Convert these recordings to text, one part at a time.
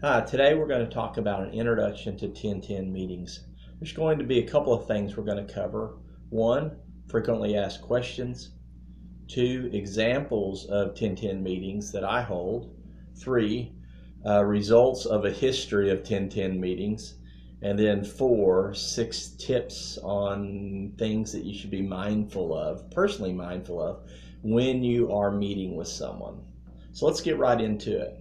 Hi, today we're going to talk about an introduction to 1010 meetings. There's going to be a couple of things we're going to cover. One, frequently asked questions. Two, examples of 1010 meetings that I hold. Three, results of a history of 1010 meetings. And then four, 6 tips on things that you should be mindful of, personally mindful of, when you are meeting with someone. So let's get right into it.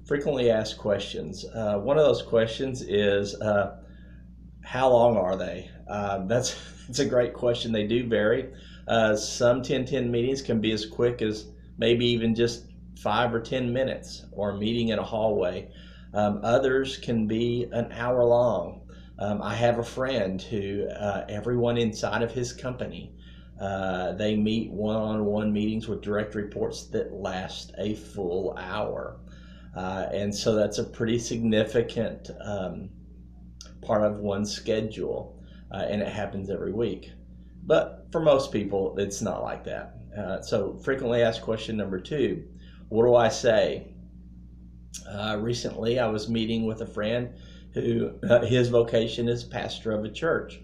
Frequently asked questions. One of those questions is, how long are they? That's a great question. They do vary. Some 1010 meetings can be as quick as maybe even just 5 or 10 minutes, or meeting in a hallway. Others can be an hour long. I have a friend who everyone inside of his company, they meet one-on-one meetings with direct reports that last a full hour. And so that's a pretty significant part of one's schedule, and it happens every week. But for most people, it's not like that. So, frequently asked question number two, what do I say? Recently, I was meeting with a friend who his vocation is pastor of a church.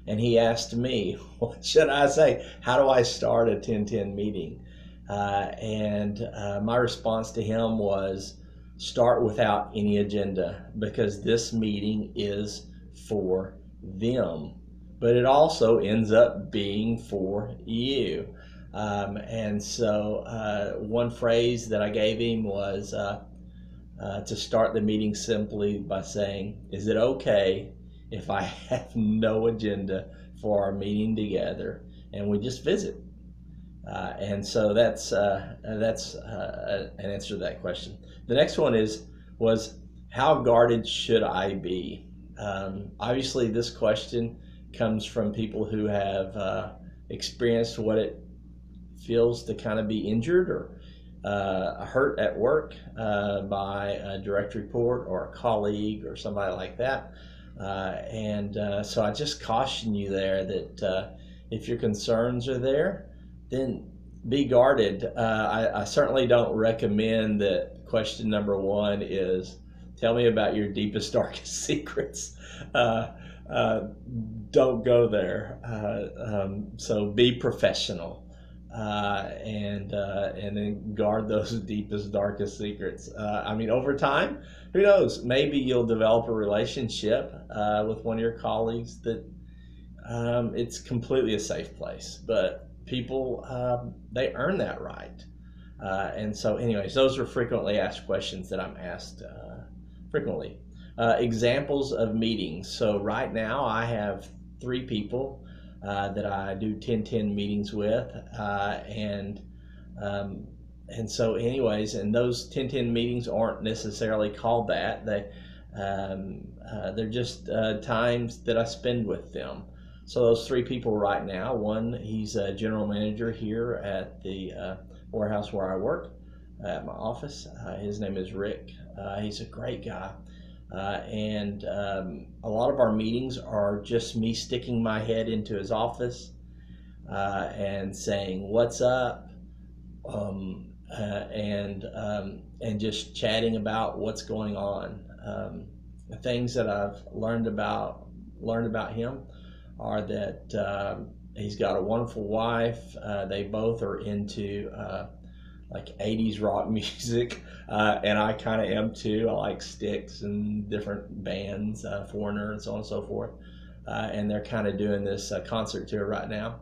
And he asked me, what should I say? How do I start a 1010 meeting? And my response to him was, start without any agenda, because this meeting is for them, but it also ends up being for you. And so one phrase that I gave him was to start the meeting simply by saying, is it okay if I have no agenda for our meeting together and we just visit? And so that's an answer to that question. The next one was, how guarded should I be? Obviously, this question comes from people who have experienced what it feels to kind of be injured or hurt at work by a direct report or a colleague or somebody like that. And so I just caution you there that if your concerns are there, then be guarded. I certainly don't recommend that question number one is, tell me about your deepest, darkest secrets. Uh, uh, don't go there. So be professional, and then guard those deepest, darkest secrets. I mean, over time, who knows? Maybe you'll develop a relationship with one of your colleagues that it's completely a safe place. But people, they earn that right. And so, anyways, those are frequently asked questions that I'm asked frequently. Examples of meetings. So right now I have 3 people that I do 1010 meetings with, um, and so, anyways, and those 1010 meetings aren't necessarily called that. They're just times that I spend with them. So those 3 people right now, one, he's a general manager here at the warehouse where I work at my office. His name is Rick. He's a great guy. And a lot of our meetings are just me sticking my head into his office and saying, "What's up?" And just chatting about what's going on. The things that I've learned about him are that he's got a wonderful wife. They both are into like 80s rock music, and I kind of am too. I like Styx and different bands, Foreigner and so on and so forth. And they're kind of doing this concert tour right now.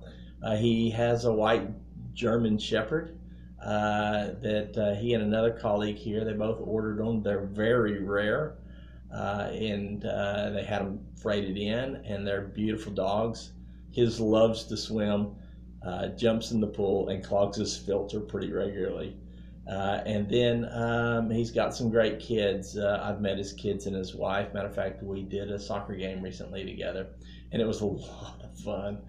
He has a white German Shepherd that he and another colleague here, they both ordered them. They're very rare, and they had them freighted in, and they're beautiful dogs. His loves to swim, jumps in the pool, and clogs his filter pretty regularly. And then he's got some great kids. I've met his kids and his wife. Matter of fact, we did a soccer game recently together, and it was a lot of fun.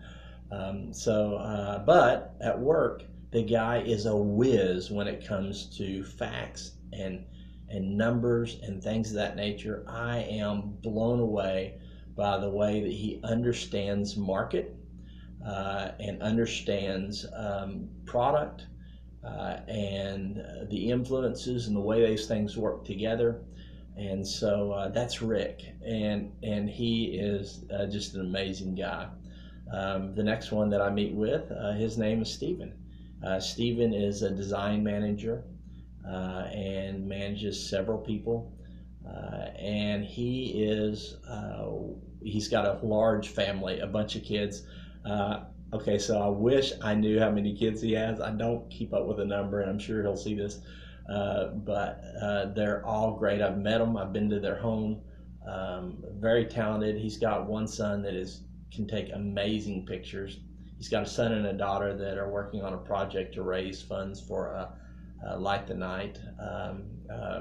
But at work, the guy is a whiz when it comes to facts and numbers and things of that nature. I am blown away by the way that he understands market and understands product and the influences and the way those things work together. And so that's Rick, and he is just an amazing guy. The next one that I meet with, his name is Stephen. Stephen is a design manager and manages several people. And he's got a large family, a bunch of kids. Okay, so I wish I knew how many kids he has. I don't keep up with the number, and I'm sure he'll see this. But they're all great. I've met them. I've been to their home. Very talented. He's got one son that can take amazing pictures. He's got a son and a daughter that are working on a project to raise funds for Light the Night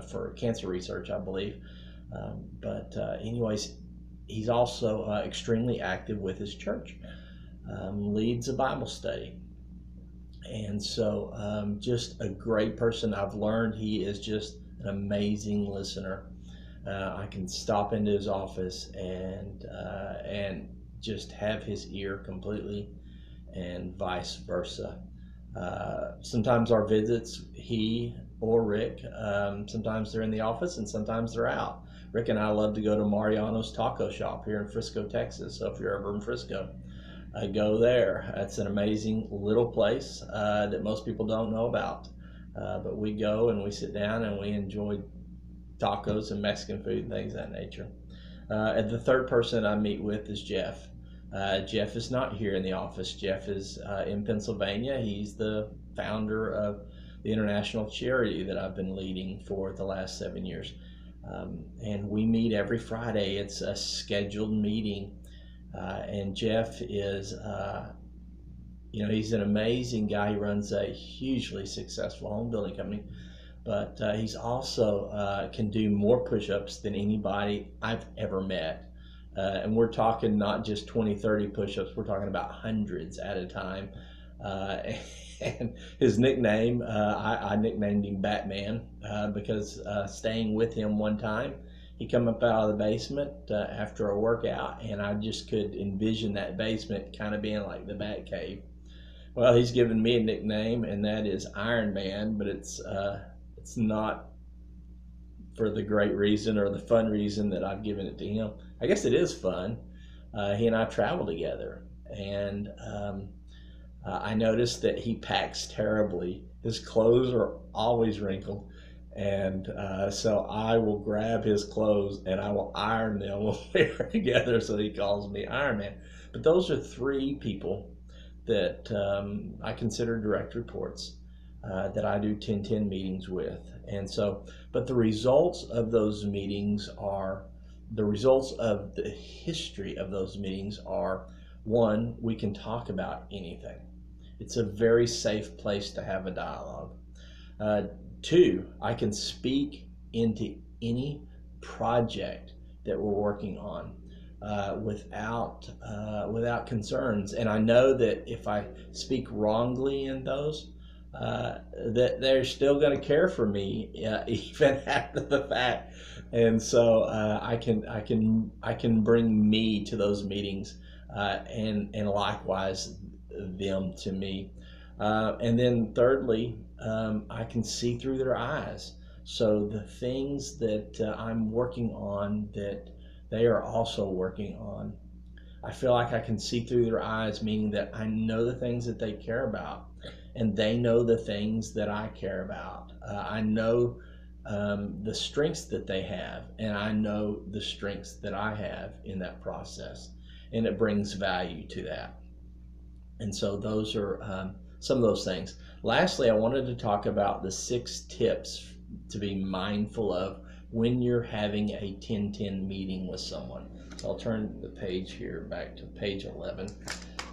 for cancer research, I believe. But anyways, he's also extremely active with his church, leads a Bible study. And so just a great person. I've learned he is just an amazing listener. I can stop into his office and just have his ear completely, and vice versa. Sometimes our visits, he or Rick, sometimes they're in the office and sometimes they're out. Rick and I love to go to Mariano's Taco Shop here in Frisco, Texas. So if you're ever in Frisco, go there. It's an amazing little place that most people don't know about. But we go and we sit down and we enjoy tacos and Mexican food and things of that nature. And the third person I meet with is Jeff. Jeff is not here in the office. Jeff is in Pennsylvania. He's the founder of the international charity that I've been leading for the last 7 years. And we meet every Friday. It's a scheduled meeting. And Jeff is, he's an amazing guy. He runs a hugely successful home building company. But he's also can do more push-ups than anybody I've ever met. And we're talking not just 20, 30 push-ups, we're talking about hundreds at a time. And his nickname, I nicknamed him Batman because staying with him one time, he come up out of the basement after a workout, and I just could envision that basement kind of being like the Bat Cave. Well, he's given me a nickname, and that is Iron Man, but it's not for the great reason or the fun reason that I've given it to him. I guess it is fun. He and I travel together, and I noticed that he packs terribly. His clothes are always wrinkled, and so I will grab his clothes and I will iron them when we're together, so he calls me Iron Man. But those are three people that I consider direct reports that I do 10-10 meetings with. And so, but the results of those meetings are, the results of the history of those meetings are, one, we can talk about anything. It's a very safe place to have a dialogue. Two, I can speak into any project that we're working on without concerns. And I know that if I speak wrongly in those, that they're still going to care for me even after the fact. And so I can bring me to those meetings and likewise them to me. And then thirdly, I can see through their eyes. So the things that I'm working on that they are also working on, I feel like I can see through their eyes, meaning that I know the things that they care about, and they know the things that I care about. I know the strengths that they have, and I know the strengths that I have in that process, and it brings value to that. And so those are some of those things. Lastly, I wanted to talk about the 6 tips to be mindful of when you're having a 10-10 meeting with someone. So I'll turn the page here back to page 11.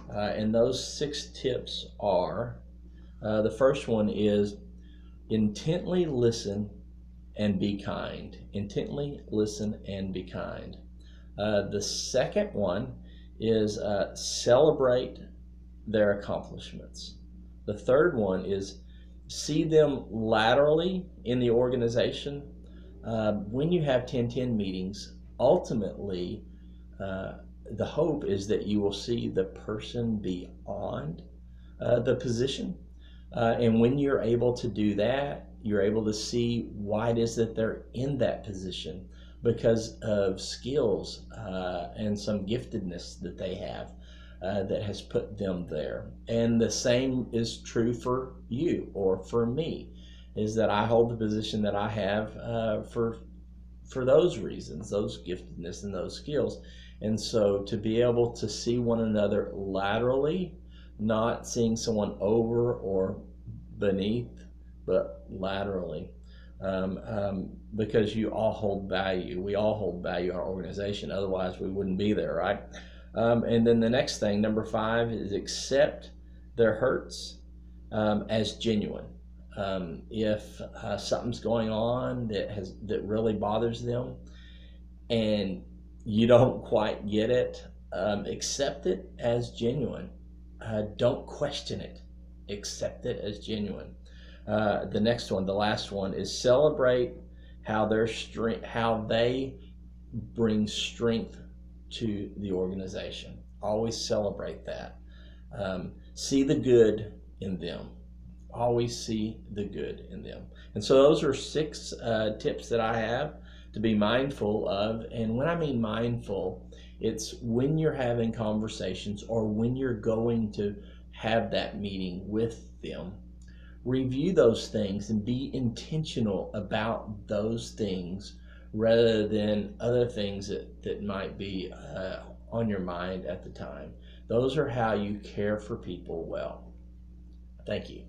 And those 6 tips are, the first one is intently listen and be kind. Intently listen and be kind. The second one is celebrate their accomplishments. The third one is see them laterally in the organization. When you have 10-10 meetings, ultimately, the hope is that you will see the person beyond the position. And when you're able to do that, you're able to see why it is that they're in that position because of skills and some giftedness that they have that has put them there. And the same is true for you or for me, is that I hold the position that I have for those reasons, those giftedness and those skills. And so to be able to see one another laterally, not seeing someone over or beneath, but laterally, because you all hold value. We all hold value in our organization. Otherwise, we wouldn't be there, right? And then the next thing, number 5, is accept their hurts as genuine. If something's going on that really bothers them, and you don't quite get it, accept it as genuine. Don't question it. Accept it as genuine. The next one, the last one, is celebrate how they bring strength to the organization. Always celebrate that. See the good in them. Always see the good in them. And so those are 6 tips that I have to be mindful of. And when I mean mindful, it's when you're having conversations or when you're going to have that meeting with them. Review those things and be intentional about those things rather than other things that might be on your mind at the time. Those are how you care for people well. Thank you.